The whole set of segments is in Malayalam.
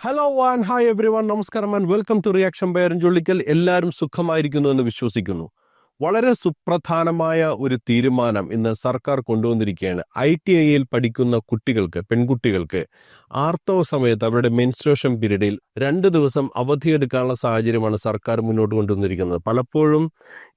ഹലോ ഹായ് എവ്രി വൺ, നമസ്കാരം and welcome to reaction by Arun Chullikkal. എല്ലാവരും സുഖമായിരിക്കുന്നു എന്ന് വിശ്വസിക്കുന്നു. വളരെ സുപ്രധാനമായ ഒരു തീരുമാനം ഇന്ന് സർക്കാർ കൊണ്ടുവന്നിരിക്കുകയാണ്. ITIയിൽ പഠിക്കുന്ന കുട്ടികൾക്ക്, പെൺകുട്ടികൾക്ക് ആർത്തവ സമയത്ത് അവരുടെ മെൻസ്ട്രുവേഷൻ പീരീഡിൽ 2 ദിവസം അവധിയെടുക്കാനുള്ള സാഹചര്യമാണ് സർക്കാർ മുന്നോട്ട് കൊണ്ടുവന്നിരിക്കുന്നത്. പലപ്പോഴും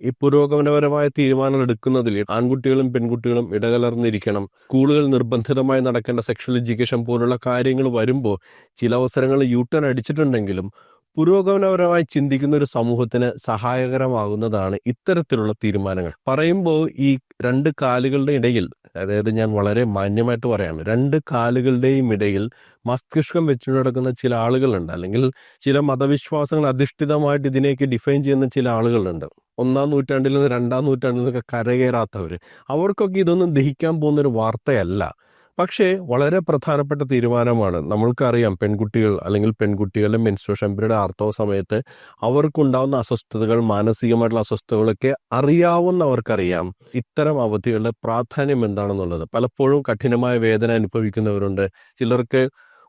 ഈ പുരോഗമനപരമായ തീരുമാനങ്ങൾ എടുക്കുന്നതിൽ ആൺകുട്ടികളും പെൺകുട്ടികളും ഇടകലർന്നിരിക്കണം, സ്കൂളുകൾ നിർബന്ധിതമായി നടക്കേണ്ട സെക്ഷൽ എഡ്യൂക്കേഷൻ പോലുള്ള കാര്യങ്ങൾ വരുമ്പോൾ ചില അവസരങ്ങൾ യൂട്ടേൺ അടിച്ചിട്ടുണ്ടെങ്കിലും പുരോഗമനപരമായി ചിന്തിക്കുന്ന ഒരു സമൂഹത്തിന് സഹായകരമാകുന്നതാണ് ഇത്തരത്തിലുള്ള തീരുമാനങ്ങൾ. പറയുമ്പോൾ ഈ 2 കാലുകളുടെ ഇടയിൽ, അതായത് ഞാൻ വളരെ മാന്യമായിട്ട് പറയാണ്, 2 കാലുകളുടെയും ഇടയിൽ മസ്തിഷ്കം വെച്ചു നടക്കുന്ന ചില ആളുകളുണ്ട്, അല്ലെങ്കിൽ ചില മതവിശ്വാസങ്ങൾ അധിഷ്ഠിതമായിട്ട് ഇതിനെയൊക്കെ ഡിഫൈൻ ചെയ്യുന്ന ചില ആളുകളുണ്ട്. 1-ാം നൂറ്റാണ്ടിൽ നിന്ന് 2-ാം നൂറ്റാണ്ടിൽ നിന്നൊക്കെ കരകയറാത്തവർ, അവർക്കൊക്കെ ഇതൊന്നും ദഹിക്കാൻ പോകുന്നൊരു വാർത്തയല്ല. പക്ഷേ വളരെ പ്രധാനപ്പെട്ട തീരുമാനമാണ്. നമ്മൾക്കറിയാം, പെൺകുട്ടികൾ അല്ലെങ്കിൽ പെൺകുട്ടികളുടെ മെൻസ്ട്രുവേഷൻ പീരീഡ്, ആർത്തവ സമയത്ത് അവർക്കുണ്ടാവുന്ന അസ്വസ്ഥതകൾ, മാനസികമായിട്ടുള്ള അസ്വസ്ഥതകളൊക്കെ അറിയാവുന്നവർക്കറിയാം ഇത്തരം അവധികളുടെ പ്രാധാന്യം എന്താണെന്നുള്ളത്. പലപ്പോഴും കഠിനമായ വേദന അനുഭവിക്കുന്നവരുണ്ട്. ചിലർക്ക്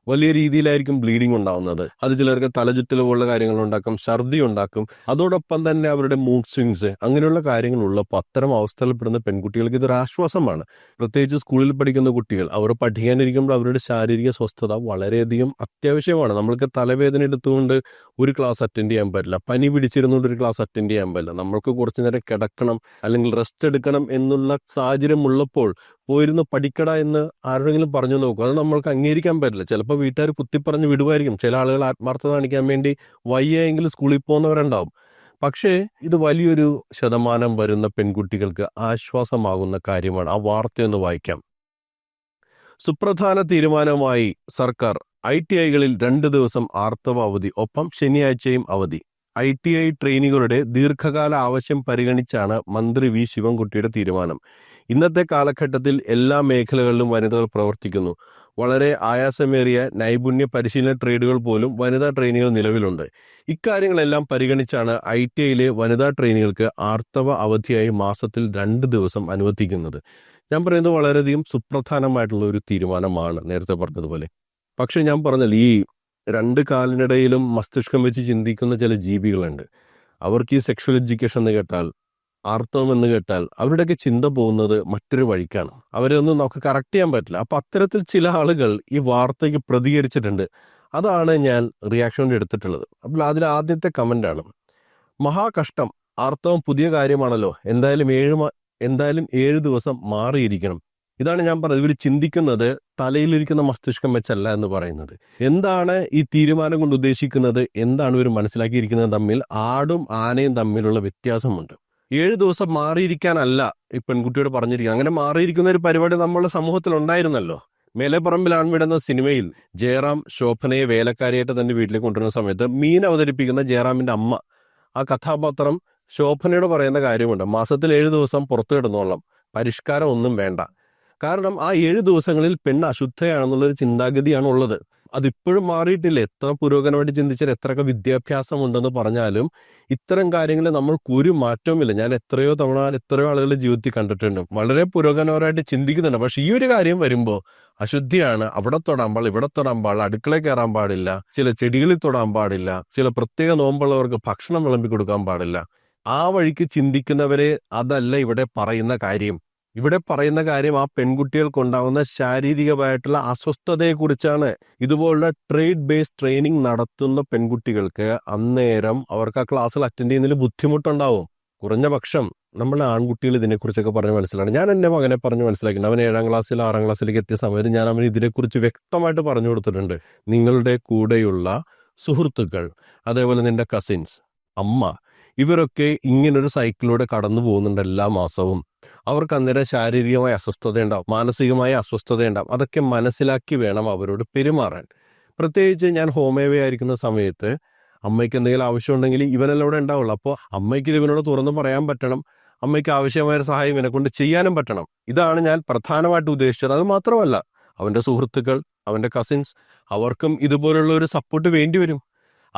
വലിയ രീതിയിലായിരിക്കും ബ്ലീഡിംഗ് ഉണ്ടാവുന്നത്. അത് ചിലർക്ക് തലചുറ്റൽ പോലുള്ള കാര്യങ്ങൾ ഉണ്ടാക്കും, ഛർദി ഉണ്ടാക്കും. അതോടൊപ്പം തന്നെ അവരുടെ മൂഡ് സ്വിങ്സ്, അങ്ങനെയുള്ള കാര്യങ്ങൾ ഉള്ളപ്പോൾ അത്തരം അവസ്ഥയിൽപ്പെടുന്ന പെൺകുട്ടികൾക്ക് ഇതൊരു ആശ്വാസമാണ്. പ്രത്യേകിച്ച് സ്കൂളിൽ പഠിക്കുന്ന കുട്ടികൾ, അവർ പഠിക്കാനിരിക്കുമ്പോൾ അവരുടെ ശാരീരിക സ്വസ്ഥത വളരെയധികം അത്യാവശ്യമാണ്. നമ്മൾക്ക് തലവേദന എടുത്തുകൊണ്ട് ഒരു ക്ലാസ് അറ്റൻഡ് ചെയ്യാൻ പറ്റില്ല, പനി പിടിച്ചിരുന്നുകൊണ്ട് ഒരു ക്ലാസ് അറ്റൻഡ് ചെയ്യാൻ പറ്റില്ല. നമ്മൾക്ക് കുറച്ചു നേരം കിടക്കണം അല്ലെങ്കിൽ റെസ്റ്റ് എടുക്കണം എന്നുള്ള സാഹചര്യം ഉള്ളപ്പോൾ പോയിരുന്ന് പഠിക്കട എന്ന് ആരോടെങ്കിലും പറഞ്ഞു നോക്കും. അത് നമ്മൾക്ക് അംഗീകരിക്കാൻ പറ്റില്ല. ചിലപ്പോൾ വീട്ടുകാർ കുത്തിപ്പറഞ്ഞ് വിടുമായിരിക്കും. ചില ആളുകൾ ആത്മാർത്ഥത കാണിക്കാൻ വേണ്ടി വയ്യെങ്കിലും സ്കൂളിൽ പോകുന്നവരുണ്ടാവും. പക്ഷേ ഇത് വലിയൊരു ശതമാനം വരുന്ന പെൺകുട്ടികൾക്ക് ആശ്വാസമാകുന്ന കാര്യമാണ്. ആ വാർത്തയൊന്ന് വായിക്കാം. സുപ്രധാന തീരുമാനമായി സർക്കാർ. ITIകളിൽ 2 ദിവസം ആർത്തവ അവധി, ഒപ്പം ശനിയാഴ്ചയും അവധി. ITI ട്രെയിനികളുടെ ദീർഘകാല ആവശ്യം പരിഗണിച്ചാണ് മന്ത്രി വി ശിവൻകുട്ടിയുടെ തീരുമാനം. ഇന്നത്തെ കാലഘട്ടത്തിൽ എല്ലാ മേഖലകളിലും വനിതകൾ പ്രവർത്തിക്കുന്നു. വളരെ ആയാസമേറിയ നൈപുണ്യ പരിശീലന ട്രേഡുകൾ പോലും വനിതാ ട്രെയിനികൾ നിലവിലുണ്ട്. ഇക്കാര്യങ്ങളെല്ലാം പരിഗണിച്ചാണ് ITIയിലെ വനിതാ ട്രെയിനികൾക്ക് ആർത്തവ അവധിയായി മാസത്തിൽ 2 ദിവസം അനുവദിക്കുന്നത്. ഞാൻ പറയുന്നത് വളരെയധികം സുപ്രധാനമായിട്ടുള്ള ഒരു തീരുമാനമാണ്, നേരത്തെ പറഞ്ഞതുപോലെ. പക്ഷെ ഞാൻ പറഞ്ഞാൽ ഈ 2 കാലിനിടയിലും മസ്തിഷ്കം വെച്ച് ചിന്തിക്കുന്ന ചില ജീവികളുണ്ട്. അവർക്ക് ഈ സെക്ഷൽ എഡ്യൂക്കേഷൻ എന്ന് കേട്ടാൽ, ആർത്തവം എന്ന് കേട്ടാൽ അവരുടെയൊക്കെ ചിന്ത പോകുന്നത് മറ്റൊരു വഴിക്കാണ്. അവരെ ഒന്നും നമുക്ക് കറക്റ്റ് ചെയ്യാൻ പറ്റില്ല. അപ്പം അത്തരത്തിൽ ചില ആളുകൾ ഈ വാർത്തയ്ക്ക് പ്രതികരിച്ചിട്ടുണ്ട്. അതാണ് ഞാൻ റിയാക്ഷൻ കൊണ്ട് എടുത്തിട്ടുള്ളത്. അപ്പോൾ അതിൽ ആദ്യത്തെ കമൻ്റാണ്, മഹാകഷ്ടം, ആർത്തവം പുതിയ കാര്യമാണല്ലോ, എന്തായാലും 7 ദിവസം മാറിയിരിക്കണം. ഇതാണ് ഞാൻ പറഞ്ഞത്. ഇവർ ചിന്തിക്കുന്നത് തലയിലിരിക്കുന്ന മസ്തിഷ്കം വെച്ചല്ല എന്ന് പറയുന്നത്. എന്താണ് ഈ തീരുമാനം കൊണ്ട് ഉദ്ദേശിക്കുന്നത്, എന്താണ് ഇവർ മനസ്സിലാക്കിയിരിക്കുന്നത് തമ്മിൽ ആടും ആനയും തമ്മിലുള്ള വ്യത്യാസമുണ്ട്. 7 ദിവസം മാറിയിരിക്കാനല്ല ഈ പെൺകുട്ടിയോട് പറഞ്ഞിരിക്കുന്നത്. അങ്ങനെ മാറിയിരിക്കുന്ന ഒരു പരിപാടി നമ്മുടെ സമൂഹത്തിൽ ഉണ്ടായിരുന്നല്ലോ. മേലെപ്പറമ്പിൽ ആൺവിടുന്ന സിനിമയിൽ ജയറാം ശോഭനയെ വേലക്കാരിയായിട്ട് തന്റെ വീട്ടിലേക്ക് കൊണ്ടുവരുന്ന സമയത്ത് മീൻ അവതരിപ്പിക്കുന്ന ജയറാമിന്റെ അമ്മ, ആ കഥാപാത്രം ശോഭനയോട് പറയുന്ന കാര്യമുണ്ട്, മാസത്തിൽ 7 ദിവസം പുറത്തു കിടന്നോളാം, പരിഷ്കാരം ഒന്നും വേണ്ട. കാരണം ആ 7 ദിവസങ്ങളിൽ പെണ്ണ് അശുദ്ധയാണെന്നുള്ളൊരു ചിന്താഗതിയാണ് ഉള്ളത്. അതിപ്പോഴും മാറിയിട്ടില്ല. എത്ര പുരോഗമനമായിട്ട് ചിന്തിച്ചാൽ, എത്രയൊക്കെ വിദ്യാഭ്യാസം ഉണ്ടെന്ന് പറഞ്ഞാലും ഇത്തരം കാര്യങ്ങളിൽ നമ്മൾക്ക് ഒരു മാറ്റവുമില്ല. ഞാൻ എത്രയോ ആളുകളുടെ ജീവിതത്തിൽ കണ്ടിട്ടുണ്ട്, വളരെ പുരോഗമനപരമായിട്ട് ചിന്തിക്കുന്നുണ്ട്. പക്ഷെ ഈ ഒരു കാര്യം വരുമ്പോൾ അശുദ്ധിയാണ്, അവിടെ തൊടാൻ പാടില്ല, ഇവിടെ തൊടാൻ പാടില്ല, അടുക്കളയിൽ കയറാൻ പാടില്ല, ചില ചെടികളിൽ തൊടാൻ പാടില്ല, ചില പ്രത്യേക നോമ്പുള്ളവർക്ക് ഭക്ഷണം വിളമ്പി കൊടുക്കാൻ പാടില്ല. ആ വഴിക്ക് ചിന്തിക്കുന്നവരെ അതല്ല ഇവിടെ പറയുന്ന കാര്യം. ഇവിടെ പറയുന്ന കാര്യം ആ പെൺകുട്ടികൾക്കുണ്ടാകുന്ന ശാരീരികമായിട്ടുള്ള അസ്വസ്ഥതയെക്കുറിച്ചാണ്. ഇതുപോലുള്ള ട്രേഡ് ബേസ്ഡ് ട്രെയിനിങ് നടത്തുന്ന പെൺകുട്ടികൾക്ക് അന്നേരം അവർക്ക് ആ ക്ലാസ്സിൽ അറ്റൻഡ് ചെയ്യുന്നതിൽ ബുദ്ധിമുട്ടുണ്ടാവും. കുറഞ്ഞ പക്ഷം നമ്മളെ ആൺകുട്ടികൾ ഇതിനെക്കുറിച്ചൊക്കെ പറഞ്ഞ് മനസ്സിലാണ്. ഞാൻ എൻ്റെ മകനെ പറഞ്ഞ് മനസ്സിലാക്കിയിട്ടുണ്ട്. അവൻ 7-ാം ക്ലാസ്സിൽ 6-ാം ക്ലാസ്സിലേക്ക് എത്തിയ സമയത്ത് ഞാൻ അവന് ഇതിനെക്കുറിച്ച് വ്യക്തമായിട്ട് പറഞ്ഞു കൊടുത്തിട്ടുണ്ട്. നിങ്ങളുടെ കൂടെയുള്ള സുഹൃത്തുക്കൾ, അതേപോലെ നിന്റെ കസിൻസ്, അമ്മ, ഇവരൊക്കെ ഇങ്ങനൊരു സൈക്കിളിലൂടെ കടന്നു പോകുന്നുണ്ട് എല്ലാ മാസവും. അവർക്ക് അന്നേരം ശാരീരികമായ അസ്വസ്ഥതയുണ്ടാവും, മാനസികമായ അസ്വസ്ഥതയുണ്ടാവും. അതൊക്കെ മനസ്സിലാക്കി വേണം അവരോട് പെരുമാറാൻ. പ്രത്യേകിച്ച് ഞാൻ ഹോം അവേ ആയിരിക്കുന്ന സമയത്ത് അമ്മയ്ക്ക് എന്തെങ്കിലും ആവശ്യമുണ്ടെങ്കിൽ ഇവനെല്ലാം ഇവിടെ ഉണ്ടാവുള്ളൂ. അപ്പോൾ അമ്മയ്ക്ക് ഇവനോട് തുറന്ന് പറയാൻ പറ്റണം, അമ്മയ്ക്ക് ആവശ്യമായ സഹായം ഇവനെ കൊണ്ട് ചെയ്യാനും പറ്റണം. ഇതാണ് ഞാൻ പ്രധാനമായിട്ട് ഉദ്ദേശിച്ചത്. അത് മാത്രമല്ല, അവൻ്റെ സുഹൃത്തുക്കൾ, അവൻ്റെ കസിൻസ്, അവർക്കും ഇതുപോലുള്ള ഒരു സപ്പോർട്ട് വേണ്ടി വരും.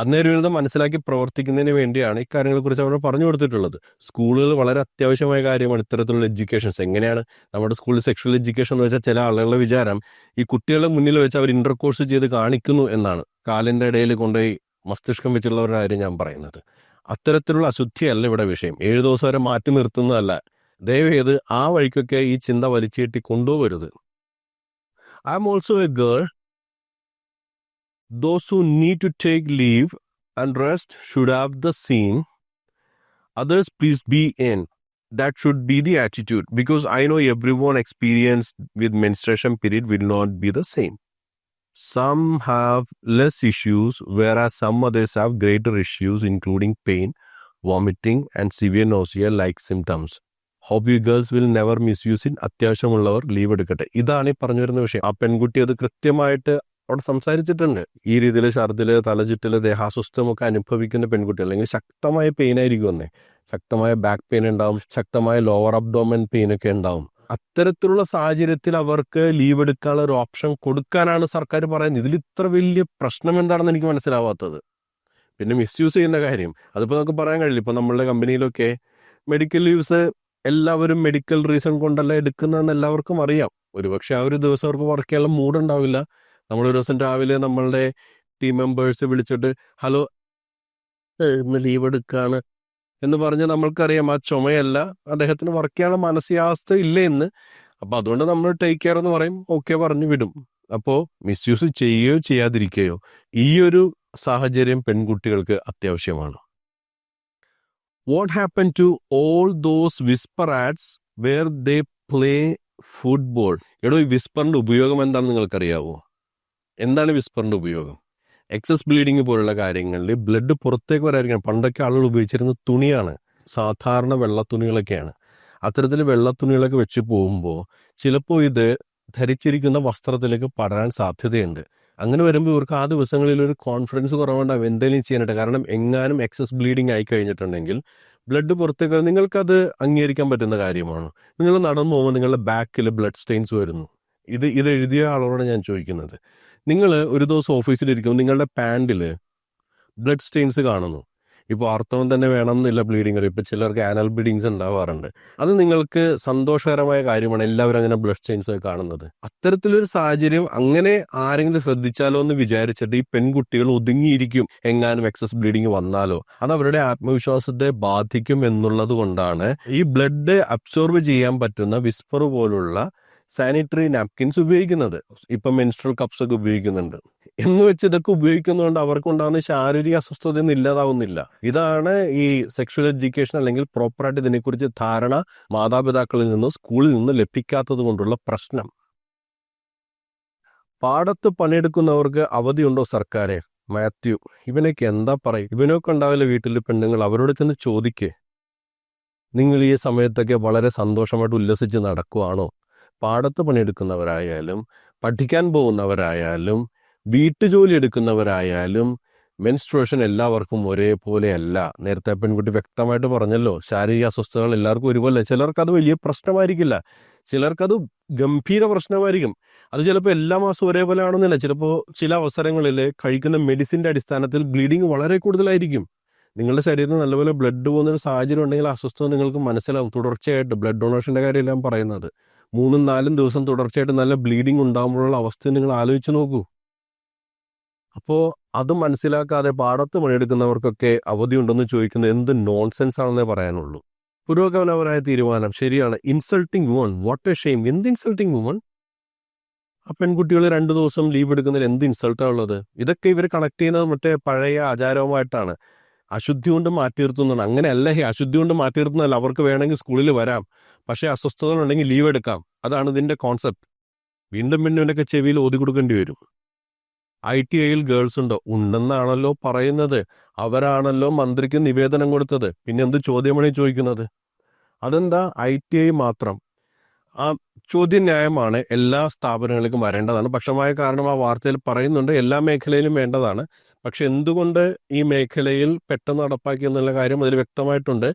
അന്നേരം ഇത് മനസ്സിലാക്കി പ്രവർത്തിക്കുന്നതിന് വേണ്ടിയാണ് ഈ കാര്യങ്ങളെക്കുറിച്ച് അവർ പറഞ്ഞു കൊടുത്തിട്ടുള്ളത്. സ്കൂളുകൾ വളരെ അത്യാവശ്യമായ കാര്യമാണ് ഇത്തരത്തിലുള്ള എഡ്യൂക്കേഷൻസ്. എങ്ങനെയാണ് നമ്മുടെ സ്കൂളിൽ സെക്ഷൽ എഡ്യൂക്കേഷൻ എന്ന് വെച്ചാൽ ചില ആളുകളുടെ വിചാരം ഈ കുട്ടികളെ മുന്നിൽ വെച്ച് അവർ ഇന്റർകോഴ്സ് ചെയ്ത് കാണിക്കുന്നു എന്നാണ്. കാലിൻ്റെ ഇടയിൽ കൊണ്ടുപോയി മസ്തിഷ്കം വെച്ചുള്ളവരുടെ കാര്യം ഞാൻ പറയുന്നത്. അത്തരത്തിലുള്ള അശുദ്ധിയല്ല ഇവിടെ വിഷയം. 7 ദിവസം വരെ മാറ്റി നിർത്തുന്നതല്ല. ദയവേത് ആ വഴിക്കൊക്കെ ഈ ചിന്ത വലിച്ചേറ്റി കൊണ്ടുപോകരുത്. I am also a girl. Those who need to take leave and rest should have the same. Others, please be in. That should be the attitude, because I know everyone experienced with menstruation period will not be the same. Some have less issues, whereas some others have greater issues, including pain, vomiting, and severe nausea-like symptoms. Hope you girls will never misuse it. അത്യാവശ്യമുള്ളവർ ലീവ് എടുക്കട്ടെ. ഇതാണ് ഈ പറഞ്ഞു വരുന്ന വിഷയം. ആ പെൺകുട്ടി അത് കൃത്യമായിട്ട് അവിടെ സംസാരിച്ചിട്ടുണ്ട്. ഈ രീതിയിൽ ഛർദില്, തലചുറ്റല്, ദേഹാസ്വസ്ഥമൊക്കെ അനുഭവിക്കുന്ന പെൺകുട്ടികൾ, അല്ലെങ്കിൽ ശക്തമായ പെയിൻ ആയിരിക്കും വന്നേ, ശക്തമായ ബാക്ക് പെയിൻ ഉണ്ടാവും, ശക്തമായ ലോവർ അബ്ഡോമൻ പെയിൻ ഒക്കെ ഉണ്ടാവും. അത്തരത്തിലുള്ള സാഹചര്യത്തിൽ അവർക്ക് ലീവ് എടുക്കാനുള്ള ഒരു ഓപ്ഷൻ കൊടുക്കാനാണ് സർക്കാർ പറയുന്നത്. ഇതിൽ ഇത്ര വലിയ പ്രശ്നം എന്താണെന്ന് എനിക്ക് മനസ്സിലാവാത്തത്. പിന്നെ മിസ്യൂസ് ചെയ്യുന്ന കാര്യം അതിപ്പോൾ നമുക്ക് പറയാൻ കഴിയില്ല. ഇപ്പോൾ നമ്മളുടെ കമ്പനിയിലൊക്കെ മെഡിക്കൽ ലീവ്സ് എല്ലാവരും മെഡിക്കൽ റീസൺ കൊണ്ടല്ല എടുക്കുന്നതെന്ന് എല്ലാവർക്കും അറിയാം. ഒരുപക്ഷെ ആ ഒരു ദിവസം അവർക്ക് വർക്ക് ചെയ്യാനുള്ള മൂഡ് ഉണ്ടാവില്ല. നമ്മളൊരു ദിവസം രാവിലെ നമ്മളുടെ ടീം മെമ്പേഴ്സ് വിളിച്ചിട്ട് ഹലോ ഇന്ന് ലീവ് എടുക്കുകയാണ് എന്ന് പറഞ്ഞ് നമ്മൾക്കറിയാം ആ ചുമയല്ല, അദ്ദേഹത്തിന് വർക്ക് ചെയ്യാനുള്ള മാനസികാവസ്ഥ ഇല്ലേ എന്ന്. അപ്പോൾ അതുകൊണ്ട് നമ്മൾ ടേക്ക് കെയർ എന്ന് പറയും, ഓക്കെ പറഞ്ഞു വിടും. അപ്പോൾ മിസ്യൂസ് ചെയ്യുകയോ ചെയ്യാതിരിക്കുകയോ ഈ ഒരു സാഹചര്യം പെൺകുട്ടികൾക്ക് അത്യാവശ്യമാണ്. What happen to all those whisper ads where they play football? എടോ, ഈ വിസ്പറിന്റെ ഉപയോഗം എന്താണെന്ന് നിങ്ങൾക്കറിയാവോ? എന്താണ് വിസ്പറിന്റെ ഉപയോഗം? എക്സസ് ബ്ലീഡിങ് പോലുള്ള കാര്യങ്ങളിൽ ബ്ലഡ് പുറത്തേക്ക് വരാതിരിക്കണം. പണ്ടൊക്കെ ആളുകൾ ഉപയോഗിച്ചിരുന്ന തുണിയാണ്, സാധാരണ വെള്ളത്തുണികളൊക്കെയാണ്. അത്തരത്തിൽ വെള്ളത്തുണികളൊക്കെ വെച്ച് പോകുമ്പോൾ ചിലപ്പോൾ ഇത് ധരിച്ചിരിക്കുന്ന വസ്ത്രത്തിലേക്ക് പടരാൻ സാധ്യതയുണ്ട്. അങ്ങനെ വരുമ്പോൾ ഇവർക്ക് ആ ദിവസങ്ങളിൽ ഒരു കോൺഫിഡൻസ് കുറവുണ്ടാവും എന്തെങ്കിലും ചെയ്യാനായിട്ട്. കാരണം എങ്ങാനും എക്സസ് ബ്ലീഡിങ് ആയി കഴിഞ്ഞിട്ടുണ്ടെങ്കിൽ ബ്ലഡ് പുറത്തേക്ക് നിങ്ങൾക്കത് അംഗീകരിക്കാൻ പറ്റുന്ന കാര്യമാണ്. നിങ്ങൾ നടന്നു പോകുമ്പോൾ നിങ്ങളുടെ ബാക്കിൽ ബ്ലഡ് സ്റ്റെയിൻസ് വരുന്നു. ഇത് എഴുതിയ ആളോടാണ് ഞാൻ ചോദിക്കുന്നത്. നിങ്ങൾ ഒരു ദിവസം ഓഫീസിലിരിക്കും, നിങ്ങളുടെ പാൻറ്റിൽ ബ്ലഡ് സ്റ്റെയിൻസ് കാണുന്നു. ഇപ്പോൾ ആർത്തവം തന്നെ വേണമെന്നില്ല ബ്ലീഡിങ് വരും. ഇപ്പോൾ ചിലർക്ക് ആനൽ ബ്ലീഡിങ്സ് ഉണ്ടാവാറുണ്ട്. അത് നിങ്ങൾക്ക് സന്തോഷകരമായ കാര്യമാണ്, എല്ലാവരും അങ്ങനെ ബ്ലഡ് സ്റ്റെയിൻസ് കാണുന്നത്. അത്തരത്തിലൊരു സാഹചര്യം അങ്ങനെ ആരെങ്കിലും ശ്രദ്ധിച്ചാലോ എന്ന് വിചാരിച്ചിട്ട് ഈ പെൺകുട്ടികൾ ഒതുങ്ങിയിരിക്കും. എങ്ങാനും എക്സസ് ബ്ലീഡിങ് വന്നാലോ അത് അവരുടെ ആത്മവിശ്വാസത്തെ ബാധിക്കും എന്നുള്ളത് കൊണ്ടാണ് ഈ ബ്ലഡ് അബ്സോർബ് ചെയ്യാൻ പറ്റുന്ന വിസ്പർ പോലുള്ള സാനിറ്ററി നാപ്കിൻസ് ഉപയോഗിക്കുന്നത്. ഇപ്പം മെൻസ്ട്രൽ കപ്സ് ഒക്കെ ഉപയോഗിക്കുന്നുണ്ട്. എന്ന് വെച്ച് ഇതൊക്കെ ഉപയോഗിക്കുന്നതുകൊണ്ട് അവർക്കുണ്ടാകുന്ന ശാരീരിക അസ്വസ്ഥതയൊന്നും ഇല്ലാതാവുന്നില്ല. ഇതാണ് ഈ സെക്ഷൽ എഡ്യൂക്കേഷൻ അല്ലെങ്കിൽ പ്രോപ്പറായിട്ട് ഇതിനെക്കുറിച്ച് ധാരണ മാതാപിതാക്കളിൽ നിന്നോ സ്കൂളിൽ നിന്നോ ലഭിക്കാത്തത് കൊണ്ടുള്ള പ്രശ്നം. പാടത്ത് പണിയെടുക്കുന്നവർക്ക് അവധിയുണ്ടോ സർക്കാരെ? മാത്യു, ഇവനൊക്കെ എന്താ പറയും? ഇവനൊക്കെ ഉണ്ടാവില്ല വീട്ടിൽ പെണ്ണുങ്ങൾ. അവരോട് ചെന്ന് ചോദിക്കേ, നിങ്ങൾ ഈ സമയത്തൊക്കെ വളരെ സന്തോഷമായിട്ട് ഉല്ലസിച്ച് നടക്കുവാണോ? പാടത്ത് പണിയെടുക്കുന്നവരായാലും പഠിക്കാൻ പോകുന്നവരായാലും വീട്ടുജോലി എടുക്കുന്നവരായാലും മെൻസ്ട്രുവേഷൻ എല്ലാവർക്കും ഒരേപോലെയല്ല. നേരത്തെ പെൺകുട്ടി വ്യക്തമായിട്ട് പറഞ്ഞല്ലോ, ശാരീരിക അസ്വസ്ഥതകൾ എല്ലാവർക്കും ഒരുപോലെ. ചിലർക്കത് വലിയ പ്രശ്നമായിരിക്കില്ല, ചിലർക്കത് ഗംഭീര പ്രശ്നമായിരിക്കും. അത് ചിലപ്പോൾ എല്ലാ മാസവും ഒരേപോലെ ആണെന്നില്ല. ചിലപ്പോൾ ചില അവസരങ്ങളിൽ കഴിക്കുന്ന മെഡിസിൻ്റെ അടിസ്ഥാനത്തിൽ ബ്ലീഡിങ് വളരെ കൂടുതലായിരിക്കും. നിങ്ങളുടെ ശരീരത്തിൽ നല്ലപോലെ ബ്ലഡ് പോകുന്നൊരു സാഹചര്യം ഉണ്ടെങ്കിൽ അസ്വസ്ഥത നിങ്ങൾക്ക് മനസ്സിലാവും. തുടർച്ചയായിട്ട് ബ്ലഡ് ഡൊണേഷൻ്റെ കാര്യമെല്ലാം പറയുന്നത് 3-4 ദിവസം തുടർച്ചയായിട്ട് നല്ല ബ്ലീഡിങ് ഉണ്ടാകുമ്പോഴുള്ള അവസ്ഥ നിങ്ങൾ ആലോചിച്ച് നോക്കൂ. അപ്പോൾ അത് മനസ്സിലാക്കാതെ പാടത്ത് പണിയെടുക്കുന്നവർക്കൊക്കെ അവധിയുണ്ടെന്ന് ചോദിക്കുന്നത് എന്ത് നോൺസെൻസ് ആണെന്നേ പറയാനുള്ളൂ. പുരോഗമനപരമായ തീരുമാനം ശരിയാണ്. Insulting woman, what A shame. എന്ത് ഇൻസൾട്ടിങ് വുമൺ? ആ പെൺകുട്ടികൾ 2 ദിവസം ലീവ് എടുക്കുന്നതിൽ എന്ത് ഇൻസൾട്ടാണ് ഉള്ളത്? ഇതൊക്കെ ഇവർ കണക്ട് ചെയ്യുന്നത് മറ്റേ പഴയ ആചാരവുമായിട്ടാണ്. അശുദ്ധി കൊണ്ട് മാറ്റി നിർത്തുന്നതാണ്. അങ്ങനെയല്ല, അശുദ്ധി കൊണ്ട് മാറ്റി നിർത്തുന്നതല്ല. അവർക്ക് വേണമെങ്കിൽ സ്കൂളിൽ വരാം, പക്ഷേ അസ്വസ്ഥതകളുണ്ടെങ്കിൽ ലീവ് എടുക്കാം. അതാണ് ഇതിൻ്റെ കോൺസെപ്റ്റ്. വീണ്ടും ഇവനൊക്കെ ചെവിയിൽ ഓതി കൊടുക്കേണ്ടി വരും. ITIയിൽ ഗേൾസ് ഉണ്ടോ? ഉണ്ടെന്നാണല്ലോ പറയുന്നത്. അവരാണല്ലോ മന്ത്രിക്ക് നിവേദനം കൊടുത്തത്. പിന്നെ എന്ത് ചോദ്യമാണ് ചോദിക്കുന്നത്? അതെന്താ ITI മാത്രം? ആ ചോദ്യം ന്യായമാണ്, എല്ലാ സ്ഥാപനങ്ങളിലേക്കും വരേണ്ടതാണ്. പക്ഷമായ കാരണം ആ വാർത്തയിൽ പറയുന്നുണ്ട് എല്ലാ മേഖലയിലും വേണ്ടതാണ്. പക്ഷെ എന്തുകൊണ്ട് ഈ മേഖലയിൽ പെട്ടെന്ന് നടപ്പാക്കി എന്നുള്ള കാര്യം അതിൽ വ്യക്തമായിട്ടുണ്ട്.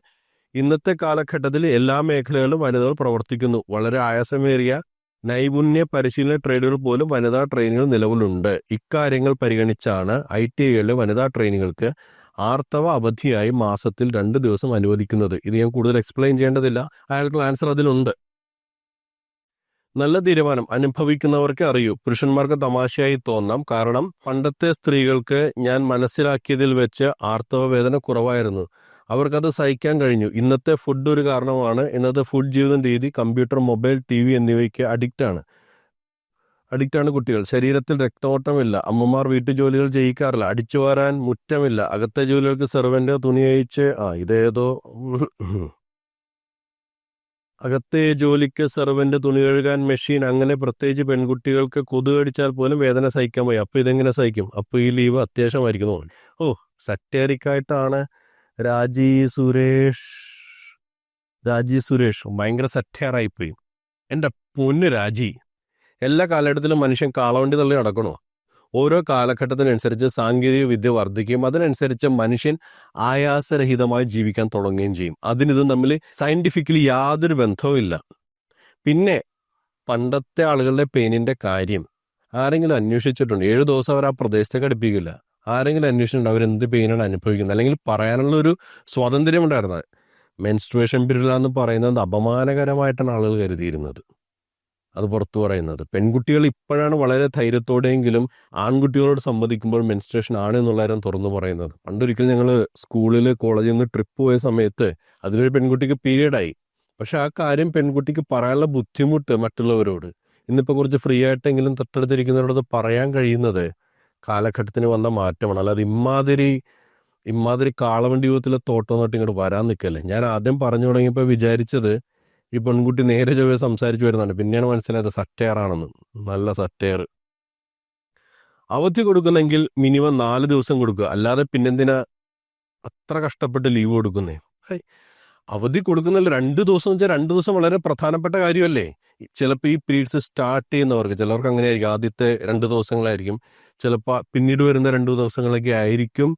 ഇന്നത്തെ കാലഘട്ടത്തിൽ എല്ലാ മേഖലകളിലും വനിതകൾ പ്രവർത്തിക്കുന്നു. വളരെ ആയാസമേറിയ നൈപുണ്യ പരിശീലന ട്രേഡുകൾ പോലും വനിതാ ട്രെയിനുകൾ നിലവിലുണ്ട്. ഇക്കാര്യങ്ങൾ പരിഗണിച്ചാണ് ITIലെ വനിതാ ട്രെയിനികൾക്ക് ആർത്തവ അവധിയായി മാസത്തിൽ 2 ദിവസം അനുവദിക്കുന്നത്. ഇത് ഞാൻ കൂടുതൽ എക്സ്പ്ലെയിൻ ചെയ്യേണ്ടതില്ല, അയാൾക്കുള്ള ആൻസർ അതിലുണ്ട്. നല്ല തീരുമാനം. അനുഭവിക്കുന്നവർക്ക് അറിയൂ. പുരുഷന്മാർക്ക് തമാശയായി തോന്നാം, കാരണം പണ്ടത്തെ സ്ത്രീകൾക്ക് ഞാൻ മനസ്സിലാക്കിയതിൽ വെച്ച് ആർത്തവ വേദന കുറവായിരുന്നു. അവർക്കത് സഹിക്കാൻ കഴിഞ്ഞു. ഇന്നത്തെ ഫുഡ് ഒരു കാരണമാണ്. ഇന്നത്തെ ഫുഡ് ജീവിത രീതി, കമ്പ്യൂട്ടർ, മൊബൈൽ, TV എന്നിവയ്ക്ക് അഡിക്റ്റാണ് കുട്ടികൾ. ശരീരത്തിൽ രക്തോട്ടമില്ല. അമ്മമാർ വീട്ടുജോലികൾ ചെയ്യിക്കാറില്ല. അടിച്ചു വാരാൻ മുറ്റമില്ല. അകത്തെ ജോലികൾക്ക് സെർവന്റ് തുണി അയച്ച് അകത്തെ ജോലിക്ക് സെർവന്റ് തുണി കഴുകാൻ മെഷീൻ. അങ്ങനെ പ്രത്യേകിച്ച് പെൺകുട്ടികൾക്ക് കൊതുക് കടിച്ചാൽ പോലും വേദന സഹിക്കാൻ പോയി. അപ്പോൾ ഇതെങ്ങനെ സഹിക്കും? അപ്പോൾ ഈ ലീവ് അത്യാവശ്യമായിരിക്കുന്നു. സറ്റേറിക്കായിട്ടാണ് രാജി സുരേഷ് ഭയങ്കര സറ്റയറായിപ്പോയി. എൻ്റെ പൊന്ന് രാജി, എല്ലാ കാലഘട്ടത്തിലും മനുഷ്യൻ കാളവണ്ടി തള്ളി നടക്കണോ? ഓരോ കാലഘട്ടത്തിനനുസരിച്ച് സാങ്കേതിക വിദ്യ വർദ്ധിക്കുകയും അതിനനുസരിച്ച് മനുഷ്യൻ ആയാസരഹിതമായി ജീവിക്കാൻ തുടങ്ങുകയും ചെയ്യും. അതിനിതും തമ്മിൽ സയന്റിഫിക്കലി യാതൊരു ബന്ധവുമില്ല. പിന്നെ പണ്ടത്തെ ആളുകളുടെ പെയിനിന്റെ കാര്യം ആരെങ്കിലും അന്വേഷിച്ചിട്ടുണ്ട്? 7 ദിവസം അവർ ആ പ്രദേശത്തേക്ക് അടുപ്പിക്കില്ല. ആരെങ്കിലും അന്വേഷിച്ചിട്ടുണ്ട് അവരെന്ത് പെയിനാണ് അനുഭവിക്കുന്നത്? അല്ലെങ്കിൽ പറയാനുള്ള ഒരു സ്വാതന്ത്ര്യം ഉണ്ടായിരുന്നത്. മെൻസ്ട്രുവേഷൻ പീരീഡിലാന്ന് പറയുന്നത് അപമാനകരമായിട്ടാണ് ആളുകൾ കരുതിയിരുന്നത്. അത് പുറത്തു പറയുന്നത് പെൺകുട്ടികൾ ഇപ്പോഴാണ് വളരെ ധൈര്യത്തോടെയെങ്കിലും ആൺകുട്ടികളോട് സംവദിക്കുമ്പോൾ മെൻസ്ട്രേഷൻ ആണ് എന്നുള്ള കാര്യം തുറന്നു പറയുന്നത്. പണ്ടൊരിക്കൽ ഞങ്ങൾ സ്കൂളിൽ കോളേജിൽ നിന്ന് ട്രിപ്പ് പോയ സമയത്ത് അതിലൊരു പെൺകുട്ടിക്ക് പീരീഡായി. പക്ഷെ ആ കാര്യം പെൺകുട്ടിക്ക് പറയാനുള്ള ബുദ്ധിമുട്ട് മറ്റുള്ളവരോട് ഇന്നിപ്പോൾ കുറച്ച് ഫ്രീ ആയിട്ടെങ്കിലും തൊട്ടടുത്തിരിക്കുന്നവരോട് പറയാൻ കഴിയുന്നത് കാലഘട്ടത്തിന് വന്ന മാറ്റമാണ്. അല്ലാതെ ഇമാതിരി കാളവണ്ടി യുഗത്തിലെ തോട്ടം തൊട്ട് ഇങ്ങോട്ട് വരാൻ നിൽക്കല്ലേ. ഞാൻ ആദ്യം പറഞ്ഞു തുടങ്ങിയപ്പോൾ വിചാരിച്ചത് ഈ പെൺകുട്ടി നേരെ ചൊവ്വേ സംസാരിച്ചു വരുന്നുണ്ട്. പിന്നെയാണ് മനസ്സിലായത് സറ്റയറാണെന്ന്. നല്ല സറ്റയർ. അവധി കൊടുക്കുന്നെങ്കിൽ മിനിമം 4 ദിവസം കൊടുക്കുക. അല്ലാതെ പിന്നെന്തിനാ അത്ര കഷ്ടപ്പെട്ട് ലീവ് കൊടുക്കുന്നേ? അവധി കൊടുക്കുന്നില്ല 2 ദിവസം വെച്ചാൽ 2 ദിവസം വളരെ പ്രധാനപ്പെട്ട കാര്യമല്ലേ? ചിലപ്പോൾ ഈ പീരീഡ്സ് സ്റ്റാർട്ട് ചെയ്യുന്നവർക്ക് ചിലർക്ക് അങ്ങനെയായിരിക്കും. ആദ്യത്തെ 2 ദിവസങ്ങളായിരിക്കും, ചിലപ്പോൾ പിന്നീട് വരുന്ന 2 ദിവസങ്ങളൊക്കെ ആയിരിക്കും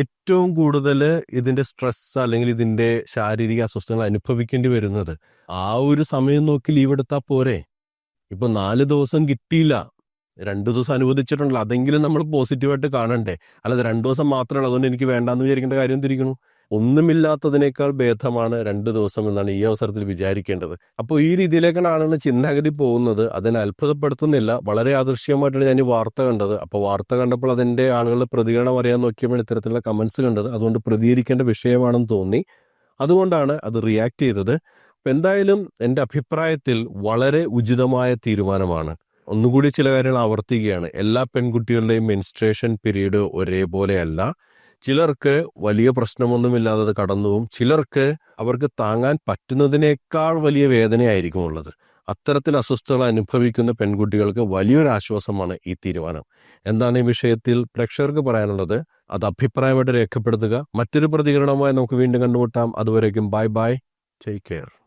ഏറ്റവും കൂടുതൽ ഇതിന്റെ സ്ട്രെസ് അല്ലെങ്കിൽ ഇതിന്റെ ശാരീരിക അസ്വസ്ഥതകൾ അനുഭവിക്കേണ്ടി വരുന്നത്. ആ ഒരു സമയം നോക്കി ലീവ് എടുത്താൽ പോരെ? ഇപ്പൊ 4 ദിവസം കിട്ടിയില്ല, 2 ദിവസം അനുവദിച്ചിട്ടുണ്ടല്ലോ, അതെങ്കിലും നമ്മൾ പോസിറ്റീവായിട്ട് കാണണ്ടേ? അല്ലാതെ 2 ദിവസം മാത്രമേ അതുകൊണ്ട് എനിക്ക് വേണ്ടാന്ന് വിചാരിക്കേണ്ട കാര്യം തിരിക്കണു. ഒന്നുമില്ലാത്തതിനേക്കാൾ ഭേദമാണ് 2 ദിവസം എന്നാണ് ഈ അവസരത്തിൽ വിചാരിക്കേണ്ടത്. അപ്പോൾ ഈ രീതിയിലേക്കാണ് ആളുകൾ ചിന്താഗതി പോകുന്നത്. അതിനെ അത്ഭുതപ്പെടുത്തുന്നില്ല. വളരെ യാദൃശ്യമായിട്ടാണ് ഞാൻ ഈ വാർത്ത കണ്ടത്. അപ്പോൾ വാർത്ത കണ്ടപ്പോൾ അതിൻ്റെ ആളുകളുടെ പ്രതികരണം അറിയാൻ നോക്കിയപ്പോൾ ഇത്തരത്തിലുള്ള കമൻസ് കണ്ടത്. അതുകൊണ്ട് പ്രതികരിക്കേണ്ട വിഷയമാണെന്ന് തോന്നി. അതുകൊണ്ടാണ് അത് റിയാക്ട് ചെയ്തത്. അപ്പം എന്തായാലും എൻ്റെ അഭിപ്രായത്തിൽ വളരെ ഉചിതമായ തീരുമാനമാണ്. ഒന്നുകൂടി ചില കാര്യങ്ങൾ ആവർത്തിക്കുകയാണ്. എല്ലാ പെൺകുട്ടികളുടെയും മെൻസ്ട്രേഷൻ പീരീഡ് ഒരേപോലെയല്ല. ചിലർക്ക് വലിയ പ്രശ്നമൊന്നുമില്ലാതെ കടന്നുപോകും. ചിലർക്ക് അവർക്ക് താങ്ങാൻ പറ്റുന്നതിനേക്കാൾ വലിയ വേദനയായിരിക്കും ഉള്ളത്. അത്തരത്തിൽ അസ്വസ്ഥതകൾ അനുഭവിക്കുന്ന പെൺകുട്ടികൾക്ക് വലിയൊരു ആശ്വാസമാണ് ഈ തീരുമാനം. എന്താണ് ഈ വിഷയത്തിൽ പ്രേക്ഷകർക്ക് പറയാനുള്ളത്? അത് അഭിപ്രായമായിട്ട് രേഖപ്പെടുത്തുക. മറ്റൊരു പ്രതികരണവുമായി നമുക്ക് വീണ്ടും കണ്ടുമുട്ടാം. അതുവരേക്കും ബൈ ബൈ, ടേക്ക് കെയർ.